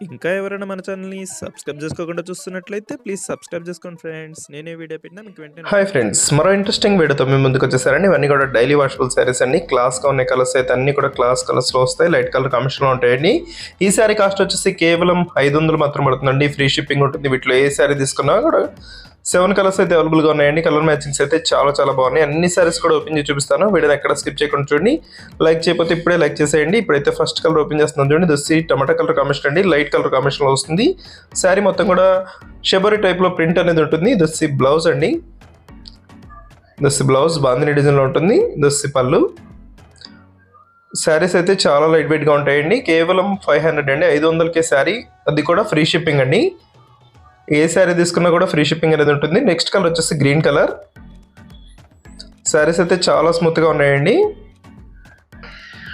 ఇంకా ఎవరైనా మన ఛానల్‌ని సబ్స్క్రైబ్ చేసుకోకుండా చూస్తున్నట్లయితే ప్లీజ్ సబ్స్క్రైబ్ చేసుకోండి ఫ్రెండ్స్. నేనే వీడియో పెట్టినా మీకు వెంటనే హాయ్ ఫ్రెండ్స్, మరో ఇంట్రెస్టింగ్ వీడియోతో మీ ముందుకు వచ్చేసారండి. ఇవన్నీ కూడా డైలీ వాషబుల్ శారీస్ అండి. క్లాస్గా ఉన్న కలర్స్ అయితే అన్ని కూడా క్లాస్ కలర్స్లో వస్తాయి. లైట్ కలర్ కాంబినేషన్లో ఉంటాయండి. ఈ శారీ కాస్ట్ వచ్చేసి కేవలం 500 మాత్రం పడుతుందండి. ఫ్రీ షిప్పింగ్ ఉంటుంది. వీటిలో ఏ శారీ తీసుకున్నా కూడా 7 కలర్స్ అయితే అవైలబుల్గా ఉన్నాయండి. కలర్ మ్యాచింగ్స్ అయితే చాలా బాగున్నాయి. అన్ని శారీస్ కూడా ఓపెన్ చేసి చూపిస్తాను. వీడియోని ఎక్కడ స్కిప్ చేయకుండా చూడండి. లైక్ చేయకపోతే ఇప్పుడే లైక్ చేసేయండి. ఇప్పుడైతే ఫస్ట్ కలర్ ఓపెన్ చేస్తున్నాను చూడండి. దొస్సి టమాటా కలర్ కాంబినేషన్ అండి. లైట్ కలర్ కాంబినేషన్లో వస్తుంది. శారీ మొత్తం కూడా షెబరీ టైప్లో ప్రింట్ అనేది ఉంటుంది. దొస్సి బ్లౌజ్ అండి. దొస్సి బ్లౌజ్ బాందిని డిజైన్లో ఉంటుంది. దొస్సి పళ్ళు. శారీస్ అయితే చాలా లైట్ వెయిట్గా ఉంటాయండి. కేవలం 500 అండి. 500కే శారీ, అది కూడా ఫ్రీ షిప్పింగ్ అండి. ఏ శారీ తీసుకున్నా కూడా ఫ్రీ షిప్పింగ్ అనేది ఉంటుంది. నెక్స్ట్ కలర్ వచ్చేసి గ్రీన్ కలర్. శారీస్ అయితే చాలా స్మూత్గా ఉన్నాయండి.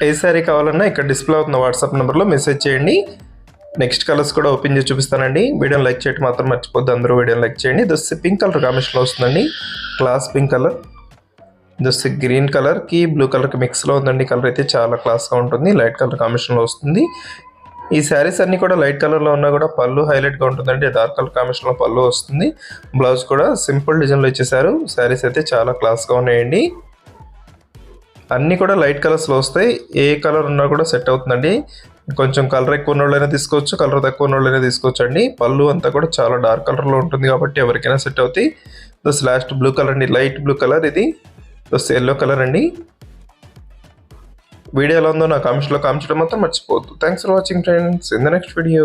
ఏ శారీ కావాలన్నా ఇక్కడ డిస్ప్లే అవుతున్న వాట్సాప్ నెంబర్లో మెసేజ్ చేయండి. నెక్స్ట్ కలర్స్ కూడా ఓపెన్ చేసి చూపిస్తానండి. వీడియోని లైక్ చేయడం మాత్రం మర్చిపోద్దు. అందరూ వీడియోని లైక్ చేయండి. దొస్సి పింక్ కలర్ కాంబినేషన్లో వస్తుందండి. Class pink colour. దొస్సి గ్రీన్ కలర్కి బ్లూ కలర్కి మిక్స్లో ఉందండి. కలర్ అయితే చాలా క్లాస్గా ఉంటుంది. లైట్ కలర్ కాంబినేషన్లో వస్తుంది. ఈ శారీస్ అన్నీ కూడా లైట్ కలర్లో ఉన్నా కూడా పళ్ళు హైలైట్గా ఉంటుందండి. డార్క్ కలర్ కాంబినేషన్లో పళ్ళు వస్తుంది. బ్లౌజ్ కూడా సింపుల్ డిజైన్లో ఇచ్చేసారు. శారీస్ అయితే చాలా క్లాస్గా ఉన్నాయండి. అన్నీ కూడా లైట్ కలర్స్లో వస్తాయి. ఏ కలర్ ఉన్నా కూడా సెట్ అవుతుందండి. కొంచెం కలర్ ఎక్కువ ఉన్న వాళ్ళైనా తీసుకోవచ్చు, కలర్ తక్కువ ఉన్న వాళ్ళైనా తీసుకోవచ్చు అండి. పళ్ళు అంతా కూడా చాలా డార్క్ కలర్లో ఉంటుంది కాబట్టి ఎవరికైనా సెట్ అవుతాయి. దోస్ లాస్ట్ బ్లూ కలర్ అండి. Light blue colour. ఇది దోస్ ఎల్లో కలర్ అండి. వీడియో ఎలా ఉందో నా కామెంట్స్లో కామెంట్ చేయడం మాత్రం మర్చిపోవద్దు. Thanks for watching friends. In the next video.